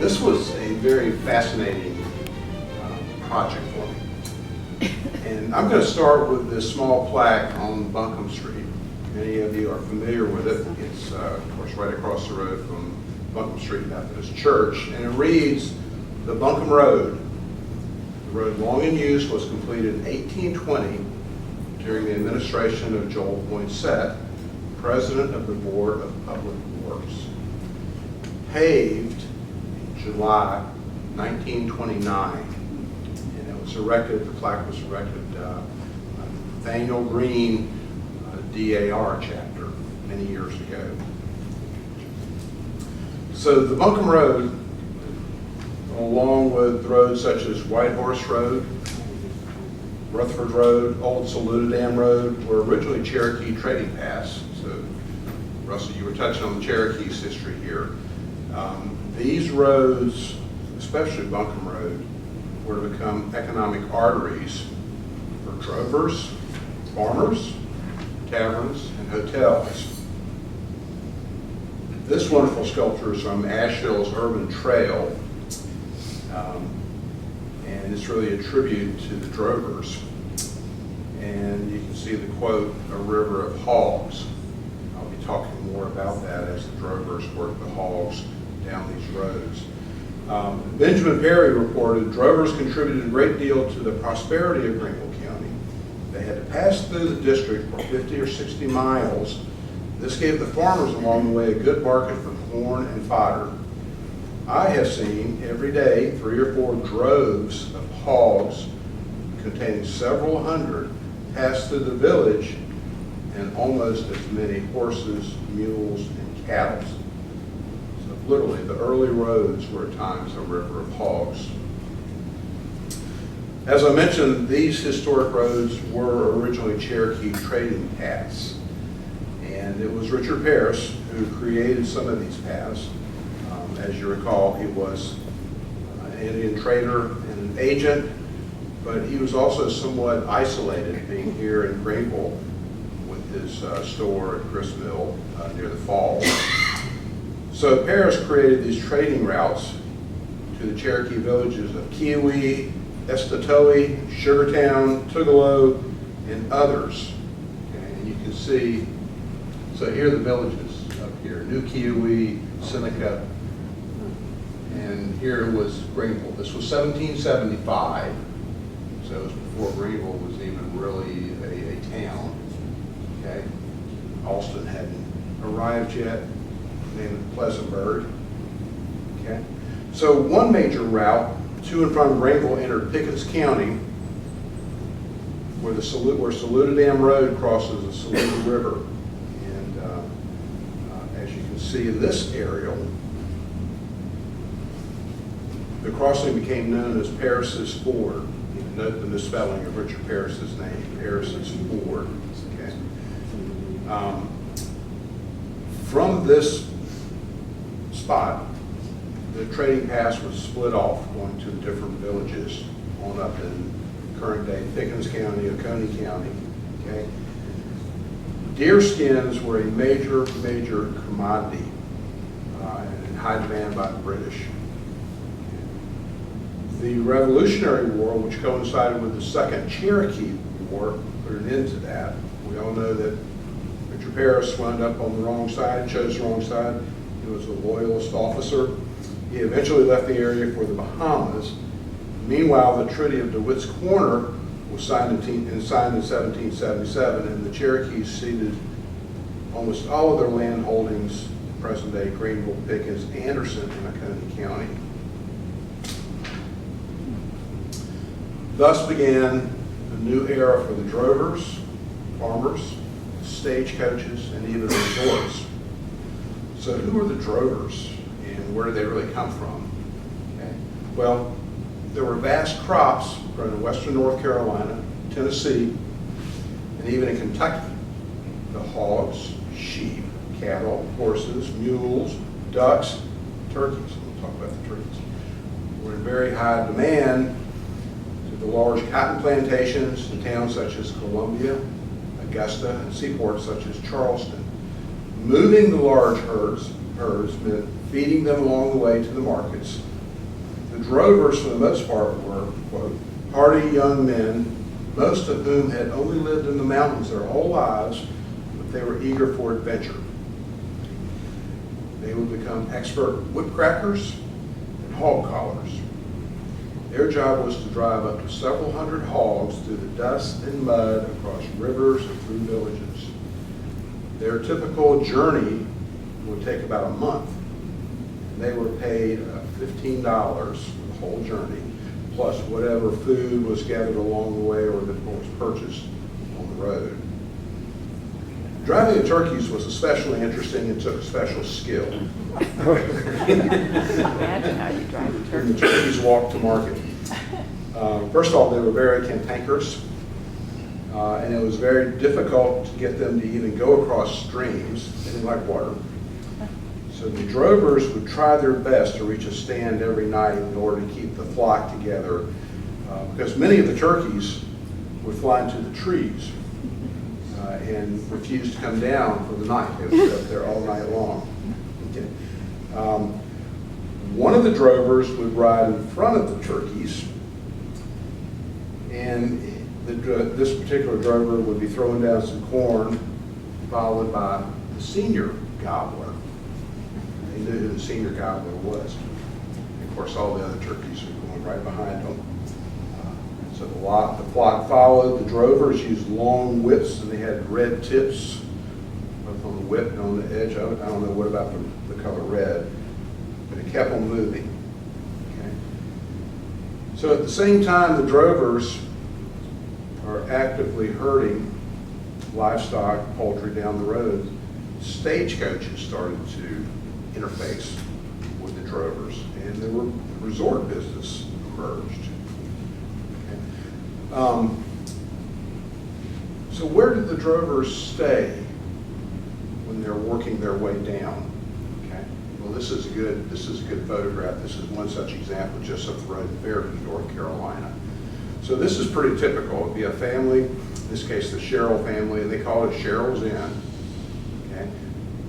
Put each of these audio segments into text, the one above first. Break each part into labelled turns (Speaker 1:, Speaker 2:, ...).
Speaker 1: This was a very fascinating project for me. And I'm going to start with this small plaque on Buncombe Street. Many of you are familiar with it. It's, of course, right across the road from Buncombe Street Methodist Church. And it reads, "The Buncombe Road. The road long in use was completed in 1820 during the administration of Joel Poinsett, President of the Board of Public Works. Paved in July 1929, and it was erected, the plaque was erected Nathaniel Green DAR chapter many years ago. So the Buncombe Road, along with roads such as White Horse Road, Rutherford Road, Old Saluda Dam Road, were originally Cherokee trading paths. So, Russell, you were touching on the Cherokee's history here. These roads, especially Buncombe Road, were to become economic arteries for drovers, farmers, taverns, and hotels. This wonderful sculpture is from Asheville's Urban Trail, and it's really a tribute to the drovers. And you can see the quote, "A river of hogs." I'll be talking more about that as the drovers work the hogs down these roads. Benjamin Perry reported, "Drovers contributed a great deal to the prosperity of Greenville County. They had to pass through the district for 50 or 60 miles. This gave the farmers along the way a good market for corn and fodder. I have seen every day 3 or 4 droves of hogs containing several hundred pass through the village, and almost as many horses, mules, and cattle." So literally, the early roads were at times a river of hogs. As I mentioned, these historic roads were originally Cherokee trading paths, and it was Richard Parris who created some of these paths. As you recall, he was an Indian trader and an agent, but he was also somewhat isolated, being here in Greenville with his store at Grist Mill near the falls. So Parris created these trading routes to the Cherokee villages of Kiowee, Estatoe, Sugartown, Tugelo, and others. Okay, and you can see, so here are the villages up here: New Kiowee, Seneca, and here was Greenville. This was 1775, so it was before Greenville was even really a town. Okay, Alston hadn't arrived yet, named Pleasantburg. Okay, so one major route to and from Greenville entered Pickens County, where Saluda Dam Road crosses the Saluda River. And as you can see in this aerial, the crossing became known as Parris's Ford. You can note the misspelling of Richard Parris's name, Parris's Ford. Okay. From this spot, the trading paths was split off, going to the different villages on up in current day Pickens County, Oconee County. Okay. Deer skins were a major commodity and in high demand by the British. The Revolutionary War, which coincided with the Second Cherokee War, put an end to that. We all know that Richard Parris wound up on the wrong side, chose the wrong side. He was a loyalist officer. He eventually left the area for the Bahamas. Meanwhile, the Treaty of DeWitt's Corner was signed in 1777, and the Cherokees ceded almost all of their land holdings in present-day Greenville, Pickens, Anderson, and Oconee County. Thus began a new era for the drovers, farmers, stagecoaches, and even resorts. So who are the drovers, and where do they really come from? Okay. Well, there were vast crops grown in western North Carolina, Tennessee, and even in Kentucky. The hogs, sheep, cattle, horses, mules, ducks, turkeys, we'll talk about the turkeys, were in very high demand to the large cotton plantations in towns such as Columbia, Augusta, and seaports such as Charleston. Moving the large herds herds meant feeding them along the way to the markets. The drovers, for the most part, were, quote, hardy young men, most of whom had only lived in the mountains their whole lives, but they were eager for adventure. They would become expert whip crackers and hog collars. Their job was to drive up to several hundred hogs through the dust and mud across rivers and through villages. Their typical journey would take about a month. They were paid $15 for the whole journey, plus whatever food was gathered along the way or that was purchased on the road. Driving the turkeys was especially interesting and took special skill.
Speaker 2: Imagine how you drive a
Speaker 1: When
Speaker 2: turkey.
Speaker 1: the turkeys walked to market. First of all, they were very cantankerous, and it was very difficult to get them to even go across streams. They didn't like water. So the drovers would try their best to reach a stand every night in order to keep the flock together, because many of the turkeys would fly into the trees and refuse to come down for the night. They would be up there all night long. Okay. One of the drovers would ride in front of the turkeys, and this particular drover would be throwing down some corn, followed by the senior gobbler. They knew who the senior gobbler was. And of course, all the other turkeys were going right behind them. So the flock followed. The drovers used long whips, and they had red tips, both on the whip and on the edge of it. I don't know what about the color red, but it kept them moving. Okay. So at the same time, the drovers are actively herding livestock, poultry down the road, stagecoaches started to interface with the drovers, and the resort business emerged. So where did the drovers stay when they're working their way down? Okay. Well, this is a good photograph. This is one such example just up the road in Fairview, North Carolina. So this is pretty typical. It'd be a family, in this case the Sherrill family, and they call it Sherrill's Inn. Okay.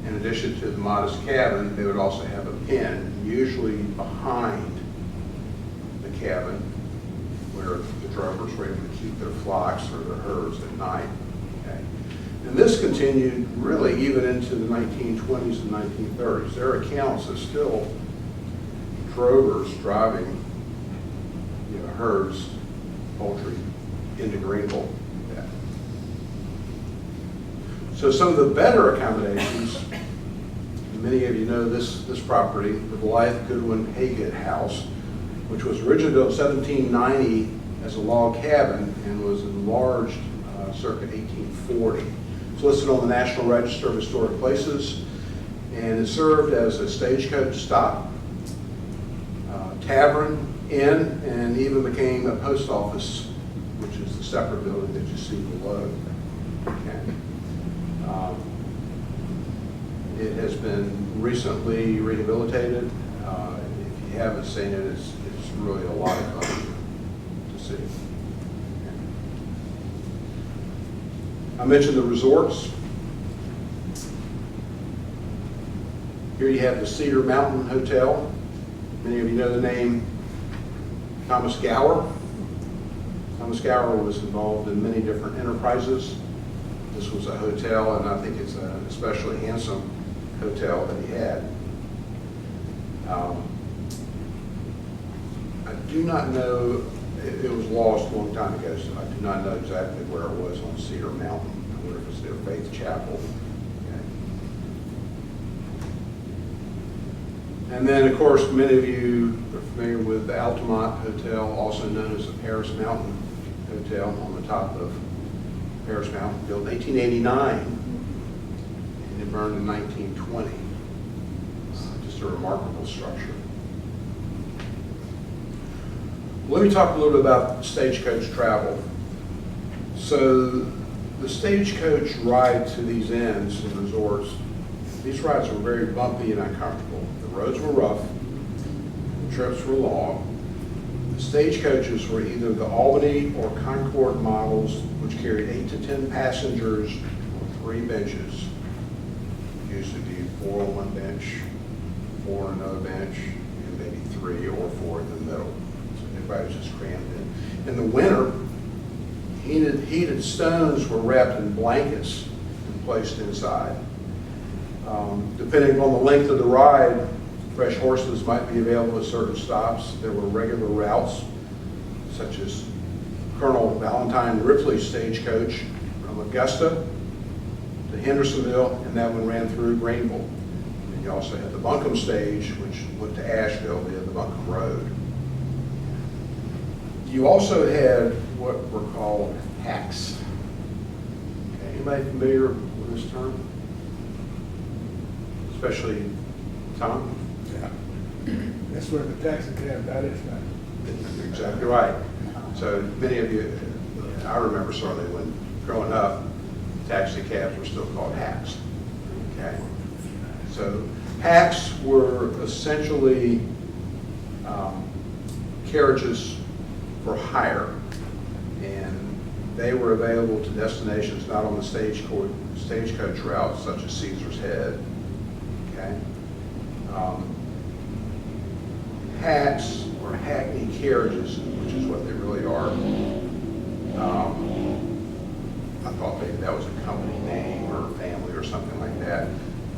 Speaker 1: In addition to the modest cabin, they would also have a pen, usually behind the cabin, where the drovers were able to keep their flocks or their herds at night. Okay. And this continued really even into the 1920s and 1930s. There are accounts of still drovers driving herds, poultry, into Greenville. Yeah. So some of the better accommodations, many of you know this property, the Blythe Goodwin Haygood House, which was originally built in 1790 as a log cabin and was enlarged circa 1840. It's listed on the National Register of Historic Places, and it served as a stagecoach stop, tavern, inn, and even became a post office, which is the separate building that you see below. Okay. It has been recently rehabilitated. If you haven't seen it, it's really a lot of fun to see. I mentioned the resorts. Here you have the Cedar Mountain Hotel. Many of you know the name Thomas Gower. Thomas Gower was involved in many different enterprises. This was a hotel, and I think it's an especially handsome hotel that he had. I do not know, it was lost a long time ago, so I do not know exactly where it was on Cedar Mountain. I wonder if it's their Faith Chapel. Okay. And then, of course, many of you are familiar with the Altamont Hotel, also known as the Paris Mountain Hotel, on the top of Paris Mountain, built in 1889, and it burned in 1920. Just a remarkable structure. Let me talk a little bit about stagecoach travel. So the stagecoach ride to these inns and resorts, these rides were very bumpy and uncomfortable. The roads were rough, the trips were long. The stagecoaches were either the Albany or Concord models, which carried 8 to 10 passengers on 3 benches. Used to be 4 on one bench, 4 on another bench, and maybe 3 or 4 in the middle. So everybody was just crammed in. In the winter, heated stones were wrapped in blankets and placed inside. Depending on the length of the ride, fresh horses might be available at certain stops. There were regular routes, such as Colonel Valentine Ripley's stagecoach from Augusta to Hendersonville, and that one ran through Greenville. And you also had the Buncombe stage, which went to Asheville via the Buncombe Road. You also had what were called hacks. Okay, anybody familiar with this term? Especially Tom?
Speaker 2: Yeah. That's where the taxi cab got its name.
Speaker 1: Exactly right. So many of you, I remember certainly when growing up, taxi cabs were still called hacks. Okay. So hacks were essentially carriages for hire, and they were available to destinations not on the stagecoach routes such as Caesar's Head. Okay. Hacks or hackney carriages, which is what they really are. I thought maybe that was a company name or a family or something like that.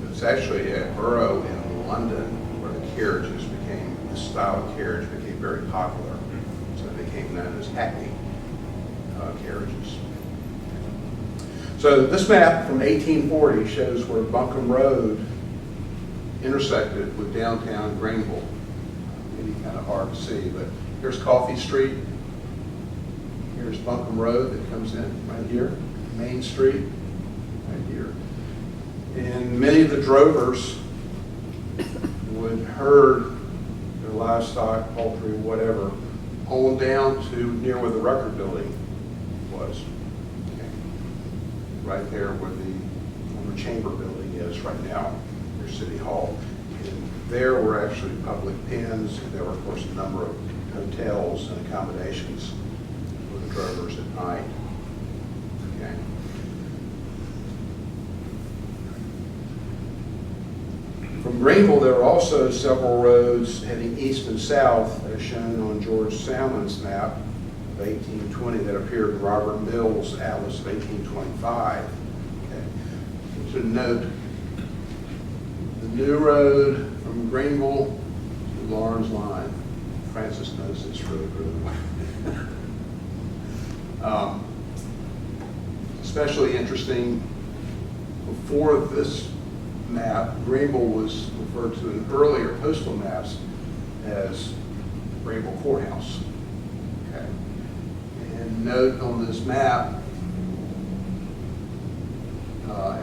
Speaker 1: It's actually a borough in London where the carriages became, the style of carriage became very popular. So they became known as hackney carriages. So this map from 1840 shows where Buncombe Road intersected with downtown Greenville. Maybe kind of hard to see, but here's Coffee Street. Here's Buncombe Road that comes in right here. Main Street, right here. And many of the drovers would herd their livestock, poultry, whatever, on down to near where the record building was. Okay. Right there where the chamber building is right now, near City Hall. And there were actually public pens, and there were, of course, a number of hotels and accommodations for the drovers at night. Okay. From Greenville, there are also several roads heading east and south, as shown on George Salmon's map of 1820 that appeared in Robert Mills' Atlas of 1825. Okay. To note, the new road from Greenville to Lawrence Line. Francis knows this really, really well. Especially interesting, before this map, Greenville was referred to in earlier postal maps as Greenville Courthouse. Okay. And note on this map,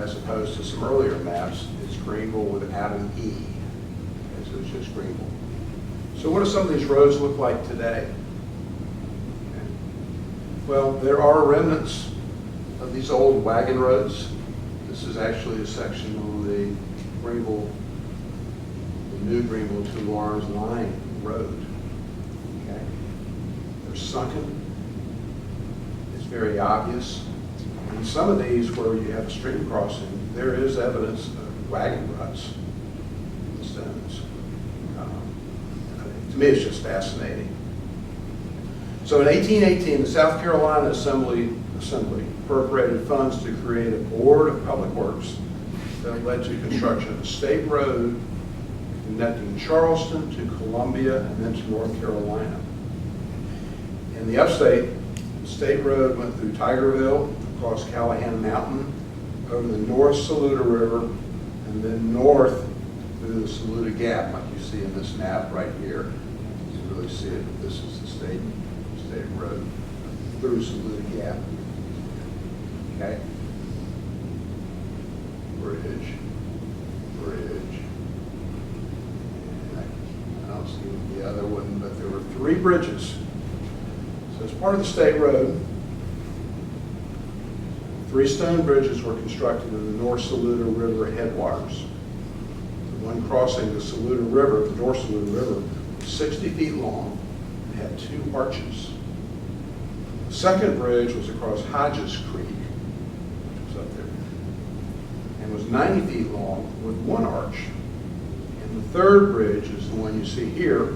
Speaker 1: as opposed to some earlier maps, it's Greenville without an E. Okay, so it's just Greenville. So what do some of these roads look like today? Okay. Well, there are remnants of these old wagon roads. This is actually a section on the Greenville, the new Greenville to Lawrence Line Road. Okay. They're sunken. It's very obvious. And some of these where you have a stream crossing, there is evidence of wagon ruts in the stones. To me, it's just fascinating. So in 1818, the South Carolina Assembly appropriated funds to create a board of public works that led to construction of a state road connecting Charleston to Columbia and then to North Carolina. In the upstate, the state road went through Tigerville, across Callahan Mountain, over the North Saluda River, and then north through the Saluda Gap, like you see in this map right here. You can really see it. This is the state road through Saluda Gap. Okay. Bridge. And I don't see the other one, but there were 3 bridges. So as part of the state road, 3 stone bridges were constructed in the North Saluda River headwaters. The one crossing the Saluda River, the North Saluda River, was 60 feet long and had 2 arches. The second bridge was across Hodges Creek, which was up there, and was 90 feet long with 1 arch. And And the third bridge is the one you see here,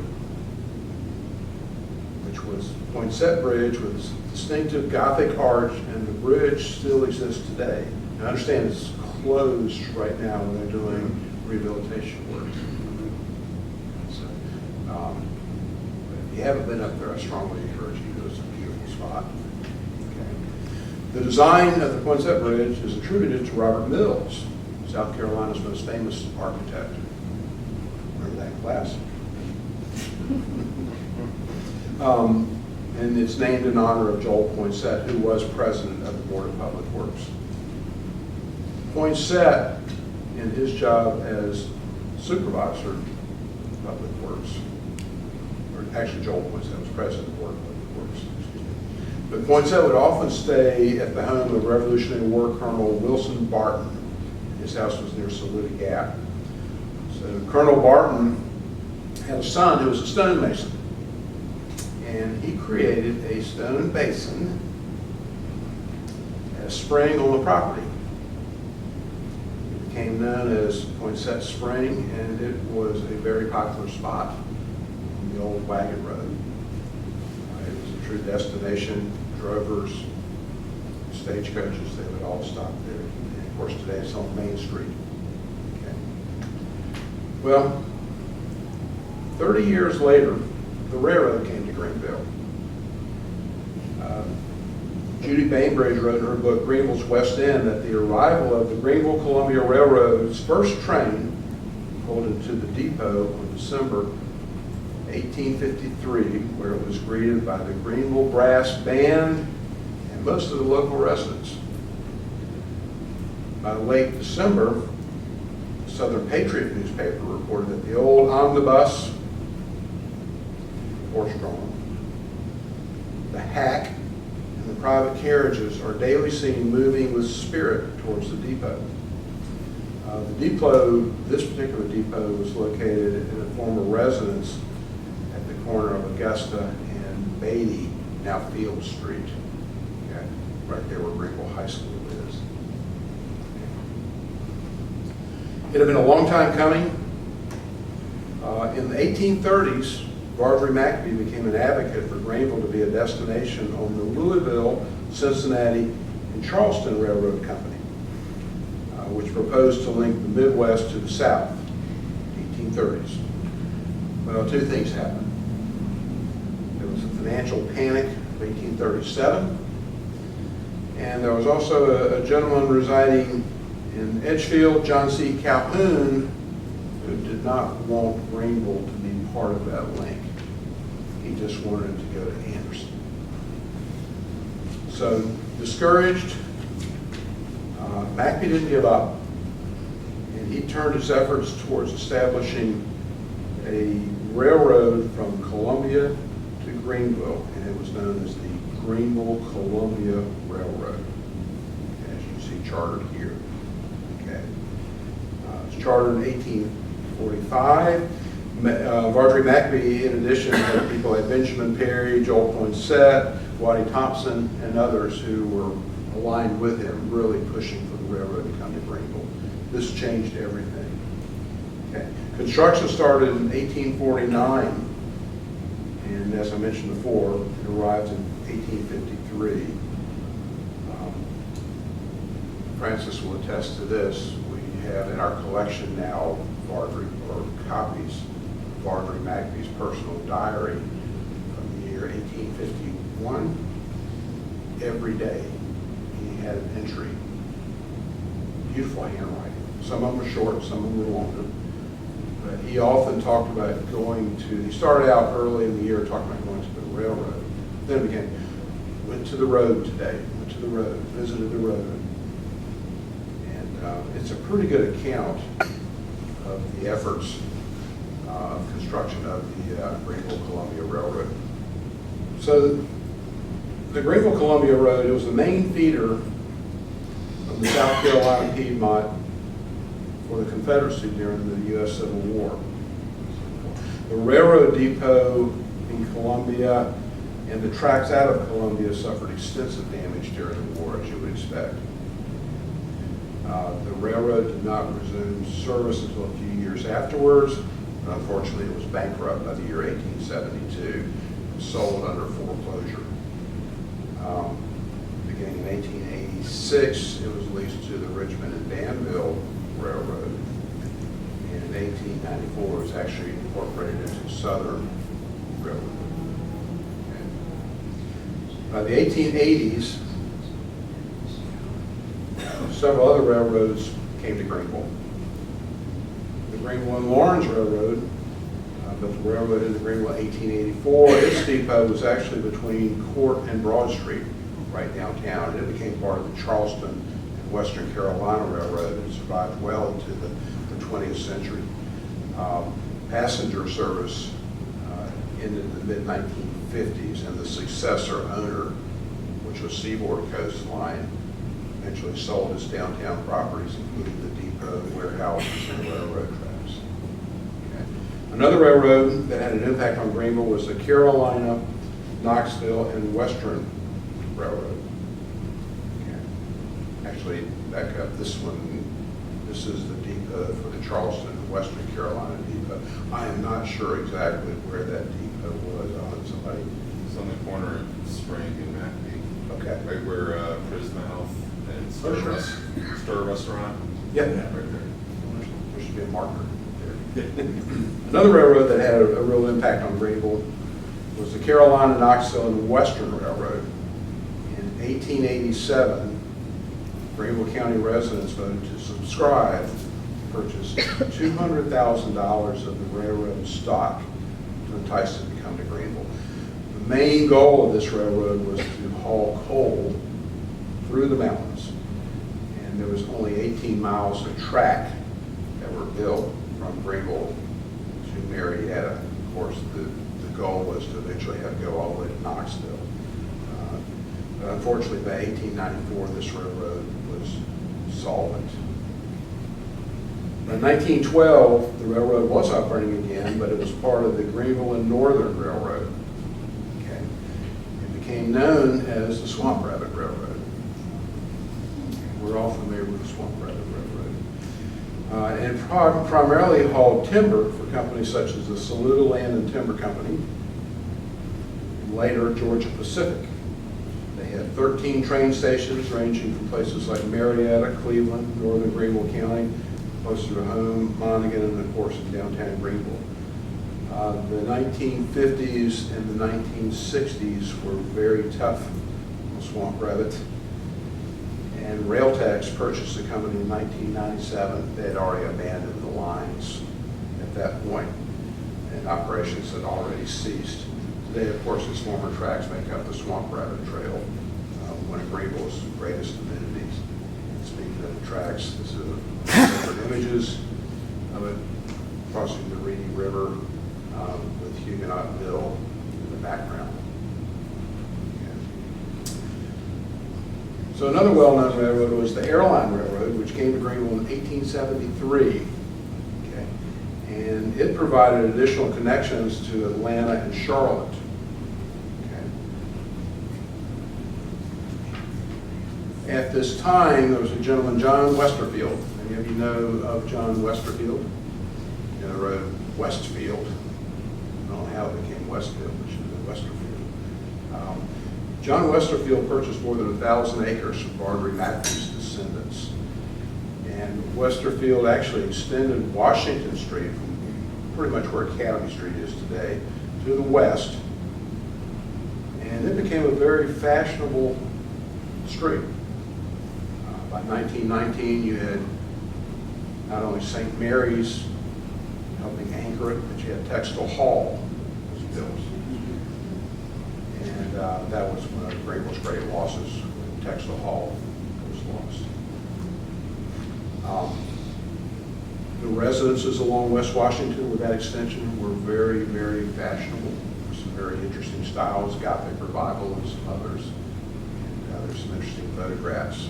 Speaker 1: which was Poinsett Bridge with its distinctive Gothic arch, and the bridge still exists today. I understand it's closed right now when they're doing rehabilitation work. So, if you haven't been up there, I strongly encourage you to go. It's a beautiful spot. Okay. The design of the Poinsett Bridge is attributed to Robert Mills, South Carolina's most famous architect. Remember that class? And it's named in honor of Joel Poinsett, who was president of the Board of Public Works. Poinsett, in his job as supervisor of Public Works, or actually Joel Poinsett was president of the Board of Public Works, excuse me. But Poinsett would often stay at the home of Revolutionary War Colonel Wilson Barton. His house was near Saluda Gap. So Colonel Barton had a son who was a stonemason. And he created a stone basin and a spring on the property. It became known as Poinsett Spring, and it was a very popular spot on the old wagon road. It was a true destination. Drovers, stagecoaches, they would all stop there. And of course, today it's on Main Street. Okay. Well, 30 years later, the railroad came to Greenville. Judy Bainbridge wrote in her book, Greenville's West End, that the arrival of the Greenville Columbia Railroad's first train pulled into the depot on December 1853, where it was greeted by the Greenville Brass Band and most of the local residents. By late December, the Southern Patriot newspaper reported that the old omnibus, horse-drawn, the hack, and the private carriages are daily seen moving with spirit towards the depot. The depot, this particular depot, was located in a former residence at the corner of Augusta and Beatty, now Field Street. Okay, right there where Greenville High School is. It had been a long time coming. In the 1830s, Marjorie Mackbee became an advocate for Greenville to be a destination on the Louisville, Cincinnati, and Charleston Railroad Company, which proposed to link the Midwest to the South, 1830s. Well, two things happened. There was a financial panic of 1837, and there was also a gentleman residing in Edgefield, John C. Calhoun, who did not want Greenville to be part of that link. He just wanted to go to Anderson. So, discouraged, Mackbee didn't give up, and he turned his efforts towards establishing a railroad from Columbia to Greenville, and it was known as the Greenville Columbia Railroad, as you see chartered here. Okay. It was chartered in 1845. Marjorie Mackbee, in addition, had people like Benjamin Perry, Joel Poinsett, Waddy Thompson, and others who were aligned with him, really pushing for the railroad to come to Greenville. This changed everything. Okay. Construction started in 1849, and as I mentioned before, it arrived in 1853. Francis will attest to this. We have in our collection now copies of Marjorie Mackbee's personal diary from the year 1851. Every day he had an entry. Beautiful handwriting. Some of them were short, some of them were longer. But he often talked about he started out early in the year talking about going to the railroad. Then it became, went to the road today, went to the road, visited the road. It's a pretty good account of the efforts of construction of the Greenville Columbia Railroad. So the Greenville Columbia Road, it was the main feeder of the South Carolina Piedmont for the Confederacy during the U.S. Civil War. The railroad depot in Columbia and the tracks out of Columbia suffered extensive damage during the war, as you would expect. The railroad did not resume service until a few years afterwards, Unfortunately, it was bankrupt by the year 1872, and sold under foreclosure. Beginning in 1886, it was leased to the Richmond and Danville Railroad. And in 1894, it was actually incorporated into Southern Railroad. By the 1880s, several other railroads came to Greenville. The Greenville and Lawrence Railroad built the railroad into Greenville in 1884. Its depot was actually between Court and Broad Street, right downtown. It became part of the Charleston and Western Carolina Railroad and survived well into the 20th century. Passenger service ended in the mid-1950s, and the successor owner, which was Seaboard Coast Line, eventually sold its downtown properties, including the depot, warehouses, and railroad tracks. Okay. Another railroad that had an impact on Greenville was the Carolina, Knoxville, and Western Railroad. Okay. Actually, back up, this is the depot for the Charleston and Western Carolina depot. I am not sure exactly where that depot was. Somebody.
Speaker 3: It's on the corner of Spring and McAfee.
Speaker 1: Okay.
Speaker 3: Right where Prisma Health and
Speaker 1: Oh, sure.
Speaker 3: Stir Restaurant.
Speaker 1: Yep.
Speaker 3: Yeah, right there.
Speaker 1: There should be a marker there. Another railroad that had a real impact on Greenville was the Carolina, Knoxville, and Western Railroad. In 1887, Greenville County residents voted to subscribe to purchase $200,000 of the railroad stock to entice them to come to Greenville. The main goal of this railroad was to haul coal through the mountains. And there was only 18 miles of track that were built from Greenville to Marietta. Of course, the goal was to eventually have to go all the way to Knoxville. But unfortunately, by 1894, this railroad was solvent. In 1912, the railroad was operating again, but it was part of the Greenville and Northern Railroad. Okay. It became known as the Swamp Rabbit Railroad. We're all familiar with the Swamp Rabbit Railroad. And primarily hauled timber for companies such as the Saluda Land and Timber Company, and later Georgia Pacific. They had 13 train stations ranging from places like Marietta, Cleveland, northern Greenville County, closer to home, Monaghan, and of course in downtown Greenville. The 1950s and the 1960s were very tough on Swamp Rabbit. And Railtex purchased the company in 1997. They had already abandoned the lines at that point, and operations had already ceased. Today, of course, its former tracks make up the Swamp Rabbit Trail, one of Greenville's greatest amenities. Speaking of the tracks, this is different images of it crossing the Reedy River with Huguenotville in the background. So another well-known railroad was the Airline Railroad, which came to Greenville in 1873. Okay. And it provided additional connections to Atlanta and Charlotte. Okay. At this time, there was a gentleman, John Westerfield. Many of you know of John Westerfield. You know the road Westfield. I don't know how it became Westfield, but it should have been Westerfield. John Westerfield purchased more than 1,000 acres from Barbary Matthews' descendants. And Westerfield actually extended Washington Street from pretty much where Academy Street is today to the west. And it became a very fashionable street. By 1919, you had not only St. Mary's helping anchor it, but you had Textile Hall was built. And that was one of Greenville's great losses when Textile Hall was lost. The residences along West Washington with that extension were very, very fashionable. Some very interesting styles, Gothic Revival and some others. And there's some interesting photographs.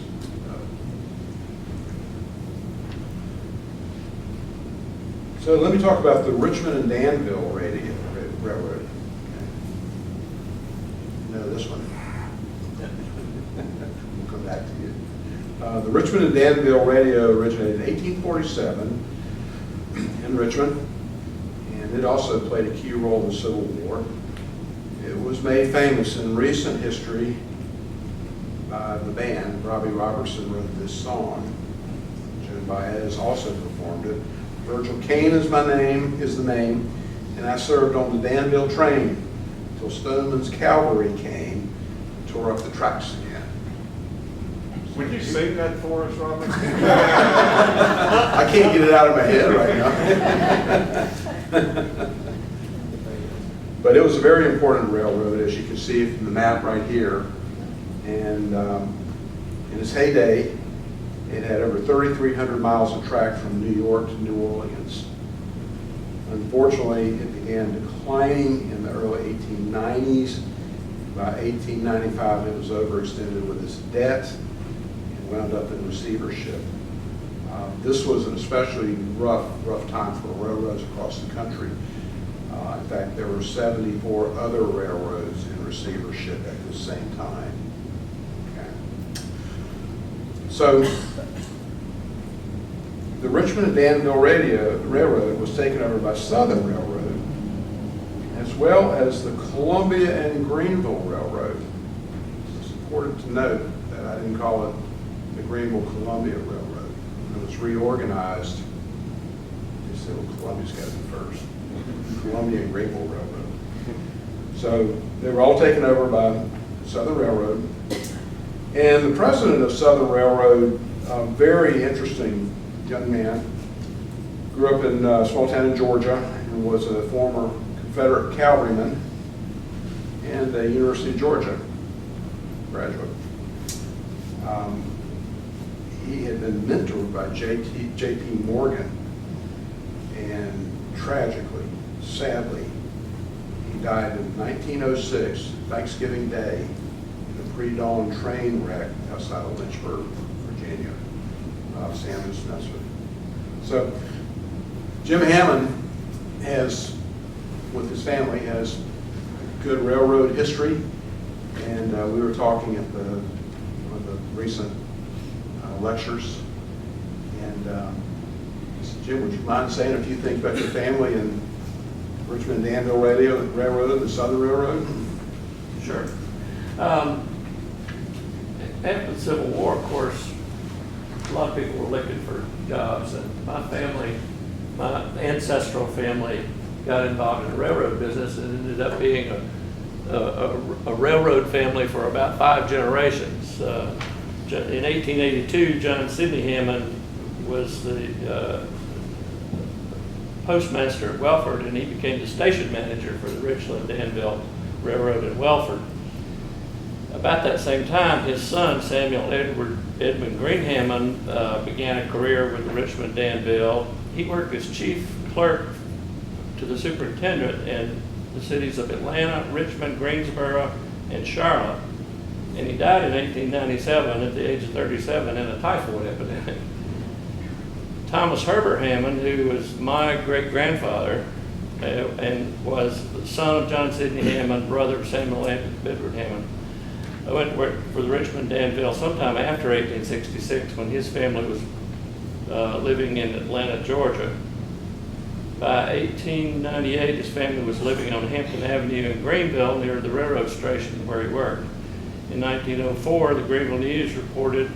Speaker 1: So let me talk about the Richmond and Danville Railroad. You know this one. We'll come back to you. The Richmond and Danville radio originated in 1847 in Richmond, and it also played a key role in the Civil War. It was made famous in recent history by the band. Robbie Robertson wrote this song. Joan Baez also performed it. Virgil Caine is the name, and I served on the Danville train till Stoneman's cavalry came and tore up the tracks again.
Speaker 3: Would you sing that for us, Robert?
Speaker 1: I can't get it out of my head right now. But it was a very important railroad, as you can see from the map right here. And in its heyday, it had over 3,300 miles of track from New York to New Orleans. Unfortunately, it began declining in the early 1890s. By 1895, it was overextended with its debt and wound up in receivership. This was an especially rough time for railroads across the country. In fact, there were 74 other railroads in receivership at the same time. Okay. So, the Richmond and Danville Railroad was taken over by Southern Railroad, as well as the Columbia and Greenville Railroad. It's important to note that I didn't call it the Greenville Columbia Railroad. It was reorganized. They said, well, Columbia's got to be first. Columbia and Greenville Railroad. So they were all taken over by Southern Railroad. And the president of Southern Railroad, a very interesting young man, grew up in a small town in Georgia and was a former Confederate cavalryman and a University of Georgia graduate. He had been mentored by J.P. Morgan, and tragically, sadly, he died in 1906, Thanksgiving Day, in a pre-dawn train wreck outside of Lynchburg, Virginia. Sam and Spencer. So, Jim Hammond has, with his family, has good railroad history, and we were talking at one of the recent lectures, and he said, Jim, would you mind saying a few things about your family and Richmond and Danville Railroad, the Southern Railroad?
Speaker 4: Sure. After the Civil War, of course, a lot of people were looking for jobs, and my family, my ancestral family, got involved in the railroad business and ended up being a railroad family for about 5 generations. In 1882, John Sidney Hammond was the postmaster at Welford, and he became the station manager for the Richland-Danville Railroad in Welford. About that same time, his son, Samuel Edmund Green Hammond, began a career with the Richmond-Danville. He worked as chief clerk to the superintendent in the cities of Atlanta, Richmond, Greensboro, and Charlotte. And he died in 1897 at the age of 37 in a typhoid epidemic. Thomas Herbert Hammond, who was my great-grandfather and was the son of John Sidney Hammond, brother of Samuel Edward Hammond, went to work for the Richmond-Danville sometime after 1866 when his family was living in Atlanta, Georgia. By 1898, his family was living on Hampton Avenue in Greenville near the railroad station where he worked. In 1904, the Greenville News reported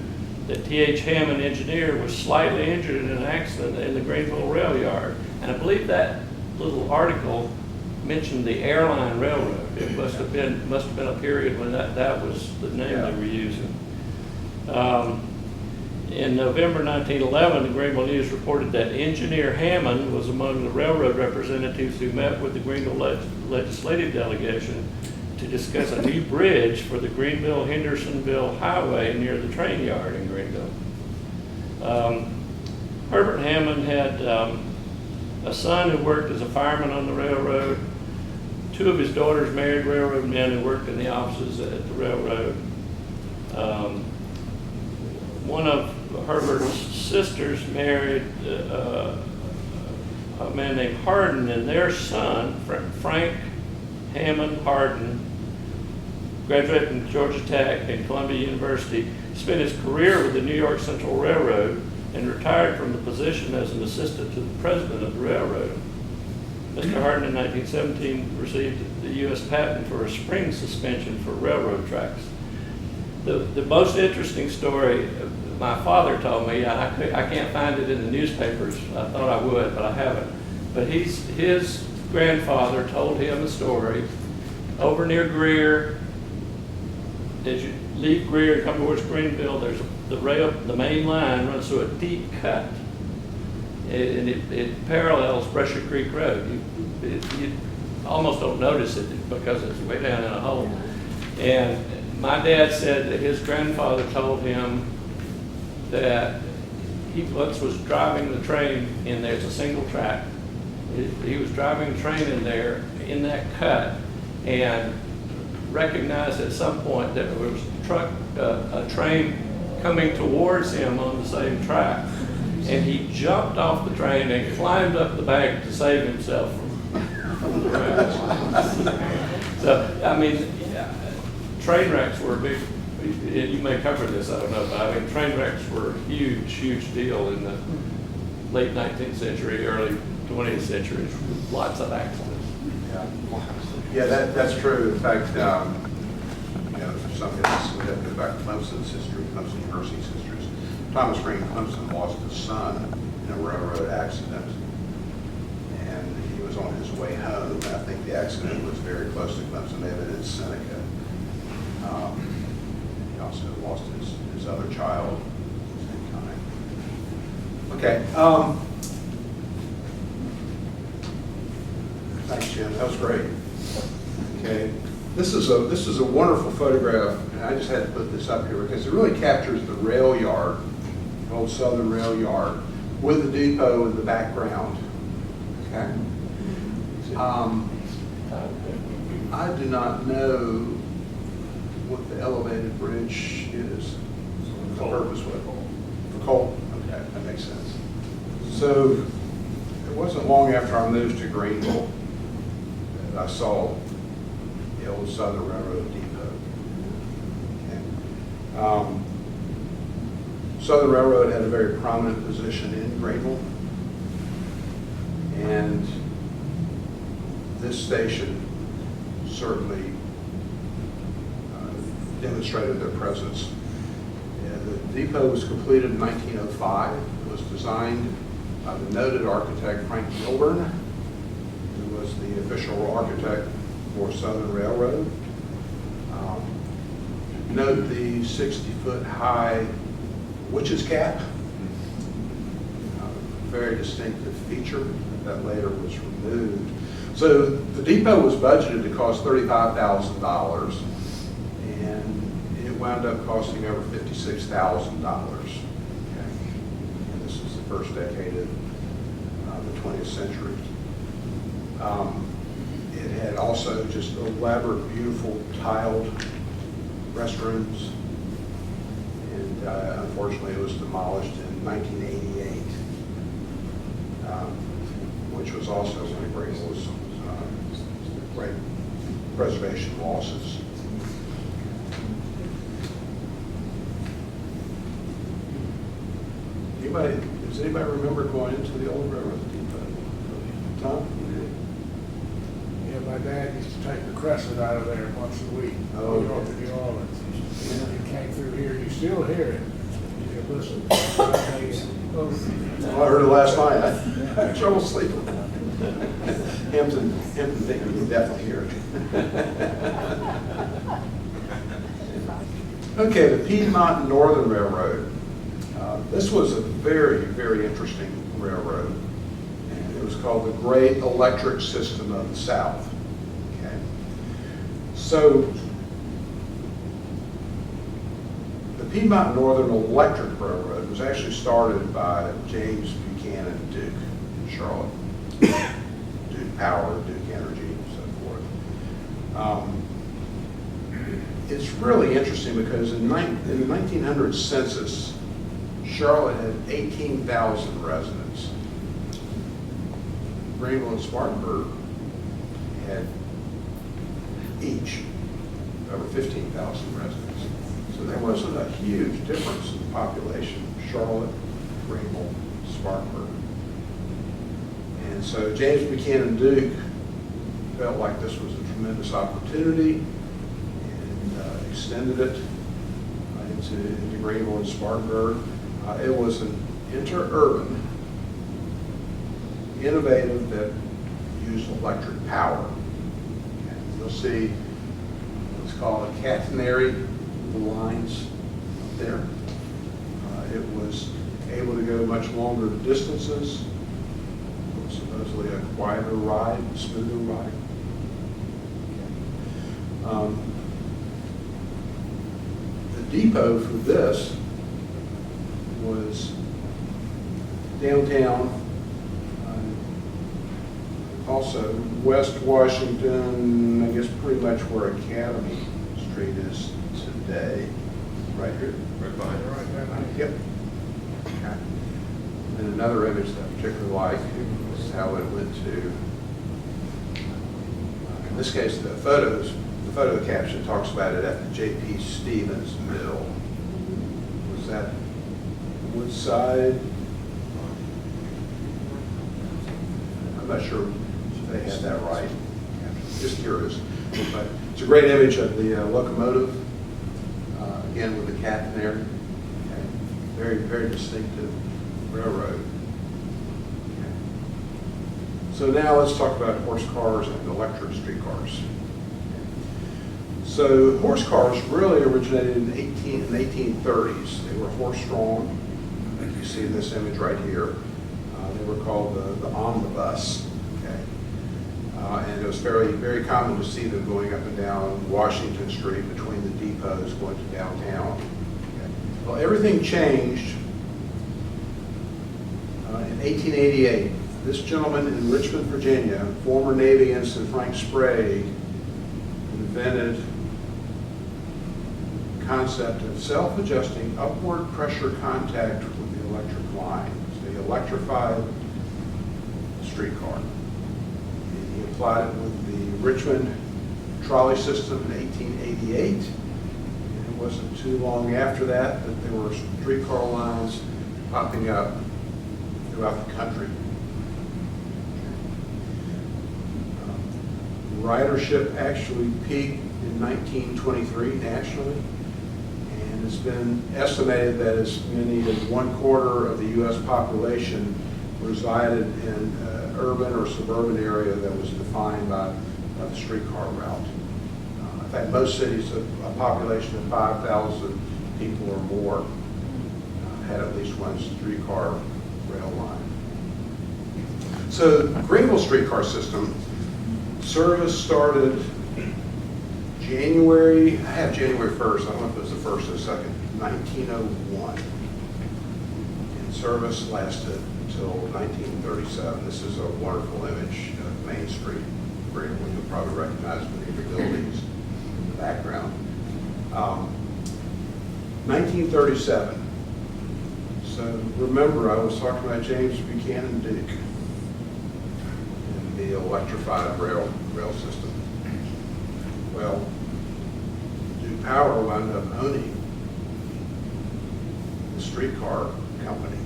Speaker 4: that T.H. Hammond, engineer, was slightly injured in an accident in the Greenville rail yard. And I believe that little article mentioned the airline railroad. It must have been a period when that was the name they were using. In November 1911, the Greenville News reported that Engineer Hammond was among the railroad representatives who met with the Greenville legislative delegation to discuss a new bridge for the Greenville-Hendersonville Highway near the train yard in Greenville. Herbert Hammond had a son who worked as a fireman on the railroad. 2 of his daughters married railroad men who worked in the offices at the railroad. One of Herbert's sisters married a man named Hardin, and their son, Frank Hammond Hardin, graduated from Georgia Tech and Columbia University, spent his career with the New York Central Railroad and retired from the position as an assistant to the president of the railroad. Mr. Hardin in 1917 received the U.S. patent for a spring suspension for railroad tracks. The most interesting story my father told me, and I can't find it in the newspapers. I thought I would, but I haven't. But his grandfather told him a story over near Greer. As you leave Greer and come towards Greenville, there's the main line runs through a deep cut. And it parallels Brusher Creek Road. You almost don't notice it because it's way down in a hole. And my dad said that his grandfather told him that he once was driving the train in there. It's a single track. He was driving the train in there in that cut and recognized at some point that there was a train coming towards him on the same track. And he jumped off the train and climbed up the bank to save himself from the crash. So, I mean, train wrecks were a big, you may cover this, I don't know, but I mean, train wrecks were a huge, huge deal in the late 19th century, early 20th century. Lots of accidents.
Speaker 1: Yeah, that's true. In fact, you know, some of this, we have to go back to Clemson's history, Clemson University's history. Thomas Green Clemson lost his son in a railroad accident, and he was on his way home. I think the accident was very close to Clemson, maybe in Seneca. He also lost his other child at the same time. Okay. Thanks, Jim. That was great. Okay. This is a wonderful photograph, and I just had to put this up here because it really captures the rail yard, the old Southern rail yard, with the depot in the background. Okay. I do not know what the elevated bridge is. The purpose of it. For coal. Okay, that makes sense. So it wasn't long after I moved to Greenville that I saw the old Southern Railroad depot. Okay. Southern Railroad had a very prominent position in Greenville, and this station certainly demonstrated their presence. The depot was completed in 1905. It was designed by the noted architect Frank Milburn, who was the official architect for Southern Railroad. Note the 60-foot high witch's cap, very distinctive feature that later was removed. So the depot was budgeted to cost $35,000, and it wound up costing over $56,000. Okay. And this is the first decade of the 20th century. It had also just elaborate, beautiful tiled restrooms, and unfortunately it was demolished in 1988, which was also one of Greenville's great preservation losses. Does anybody remember going into the old railroad depot? Tom?
Speaker 2: Yeah, my dad used to take the crescent out of there once a week.
Speaker 1: Oh,
Speaker 2: Going
Speaker 1: okay.
Speaker 2: to New Orleans. It came through here. You still hear it. You can listen.
Speaker 1: Well, I heard it last night. I had trouble sleeping. Hampton think we can definitely hear it. Okay, the Piedmont and Northern Railroad. This was a very, very interesting railroad. And it was called the Great Electric System of the South. Okay. So the Piedmont and Northern Electric Railroad was actually started by James Buchanan Duke in Charlotte. Duke Power, Duke Energy, and so forth. It's really interesting because in the 1900 census, Charlotte had 18,000 residents. Greenville and Spartanburg had each over 15,000 residents. So there wasn't a huge difference in population. Charlotte, Greenville, Spartanburg. And And so James Buchanan Duke felt like this was a tremendous opportunity and extended it into Greenville and Spartanburg. It was an interurban, innovative that used electric power. And you'll see what's called a catenary lines up there. It was able to go much longer distances. It was supposedly a quieter ride, smoother ride. The depot for this was downtown, also West Washington, I guess pretty much where Academy Street is today, right here.
Speaker 3: Right behind it.
Speaker 2: Right there.
Speaker 1: Yep. Okay. And another image that I particularly like is how it went to, in this case, the photo caption talks about it at the J.P. Stevens Mill. Was that Woodside? I'm not sure if they had that right. Just curious. But it's a great image of the locomotive, again with the catenary. Okay. Very, very distinctive railroad. Okay. So now let's talk about horse cars and electric streetcars. So horse cars really originated in the 1830s. They were horse-drawn, like you see in this image right here. They were called the omnibus. Okay, and it was very common to see them going up and down Washington Street between the depots going to downtown. Okay. Well, everything changed in 1888. This gentleman in Richmond, Virginia, former Navy Ensign Frank Sprague, invented concept of self-adjusting upward pressure contact with the electric line. So he electrified the streetcar. And he applied it with the Richmond trolley system in 1888. And it wasn't too long after that that there were streetcar lines popping up throughout the country. Ridership actually peaked in 1923 nationally. It's been estimated that as many as 1/4 of the U.S. population resided in an urban or suburban area that was defined by the streetcar route. In fact, most cities of a population of 5,000 people or more had at least one streetcar rail line. So Greenville streetcar system service started January 1st, I don't know if it was the 1st or 2nd, 1901. And service lasted until 1937. This is a wonderful image of Main Street, Greenville. You'll probably recognize many of the buildings in the background. 1937. So remember, I was talking about James Buchanan Duke and the electrified rail system. Well, Duke Power wound up owning the streetcar company.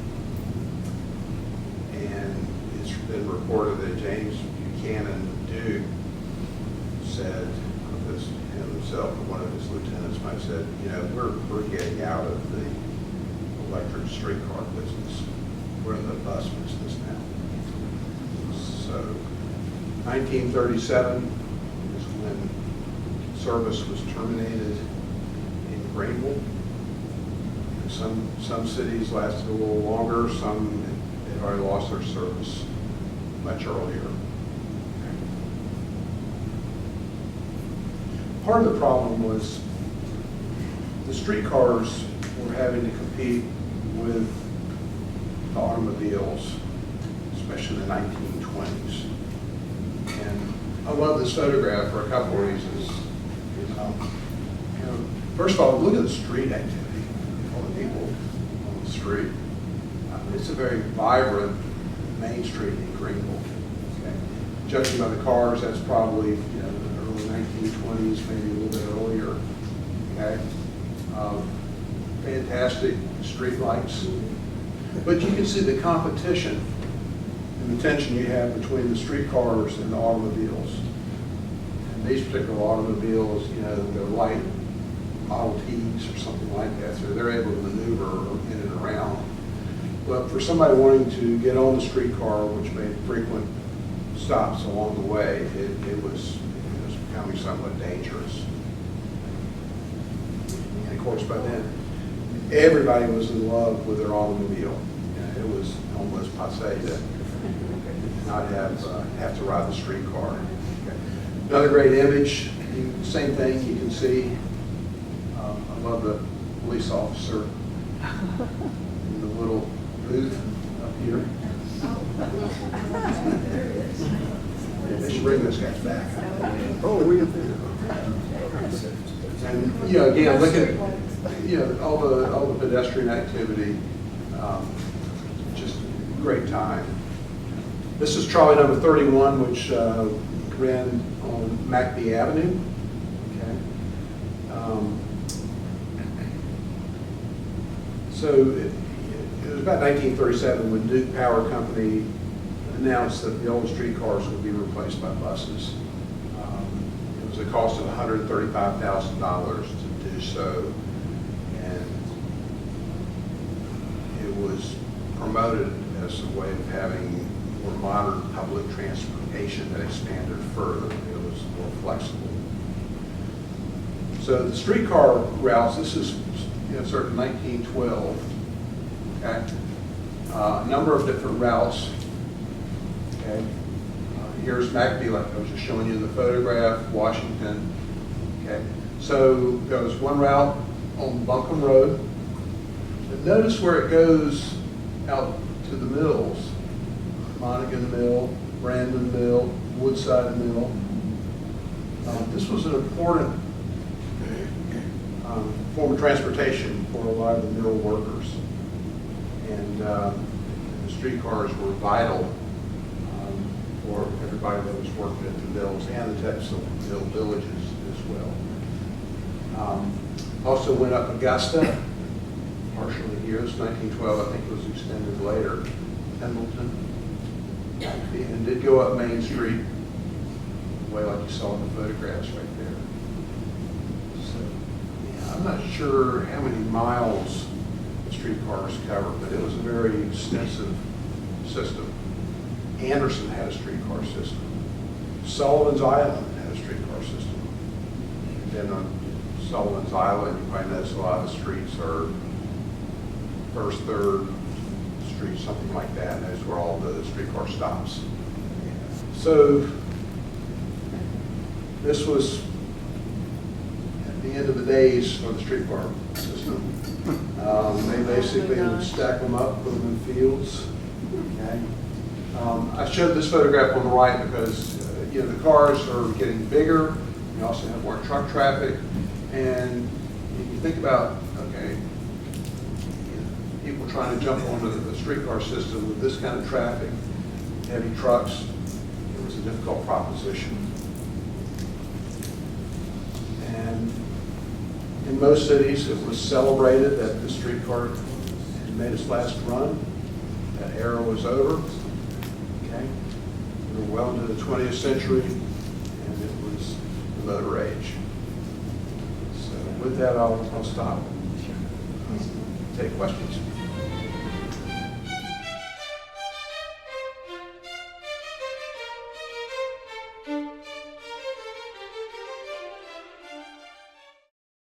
Speaker 1: And it's been reported that James Buchanan Duke said, this him himself or one of his lieutenants might have said, you know, we're getting out of the electric streetcar business. We're in the bus business now. So 1937 is when service was terminated in Greenville. Some cities lasted a little longer, some had already lost their service much earlier. Part of the problem was the streetcars were having to compete with the automobiles, especially in the 1920s. And I love this photograph for a couple of reasons. First of all, look at the street activity, all the people on the street. It's a very vibrant main street in Greenville. Okay. Judging by the cars, that's probably the early 1920s, maybe a little bit earlier. Okay. Fantastic street lights. But you can see the competition in and the tension you have between the streetcars and the automobiles. And these particular automobiles, you know, they're light Model Ts or something like that, so they're able to maneuver in and around. But for somebody wanting to get on the streetcar, which made frequent stops along the way, it was becoming somewhat dangerous. And of course, by then, everybody was in love with their automobile. You know, it was almost passé to not have to ride the streetcar. Another great image, same thing you can see. I love the police officer in the little booth up here. Yeah, they should bring those guys back.
Speaker 2: Oh, we have
Speaker 1: And, you know, again, look at, you know, all the pedestrian activity, just great time. This is trolley number 31, which ran on McBee Avenue. Okay. So it was about 1937 when Duke Power Company announced that the old streetcars would be replaced by buses. It was a cost of $135,000 to do so, and it was promoted as a way of having more modern public transportation that expanded further. It was more flexible. So the streetcar routes, this is started in 1912. Okay, a number of different routes. Okay, here's McBee, like I was just showing you in the photograph, Washington. Okay, so there was one route on Buncombe Road. But notice where it goes out to the mills: Monaghan Mill, Brandon Mill, Woodside Mill. This was an important form of transportation for a lot of the mill workers. And the streetcars were vital for everybody that was working at the mills and the textile mill villages as well. Also went up Augusta, partially here. It's 1912, I think it was extended later. Pendleton. And did go up Main Street, the way like you saw in the photographs right there. So, yeah, I'm not sure how many miles the streetcars covered, but it was a very extensive system. Anderson had a streetcar system. Sullivan's Island had a streetcar system. And then on Sullivan's Island, you probably notice a lot of the streets are First, Third Street, something like that. And those were all the streetcar stops. So this was at the end of the days for the streetcar system. They basically would stack them up, put them in fields. Okay. I showed this photograph on the right because you know, the cars are getting bigger. You also have more truck traffic, and if you think about, okay, you know, people trying to jump onto the streetcar system with this kind of traffic, heavy trucks, it was a difficult proposition. And in most cities, it was celebrated that the streetcar had made its last run. That era was over. Okay, we were well into the 20th century, and it was the motor age. So with that, I'll stop. Take questions.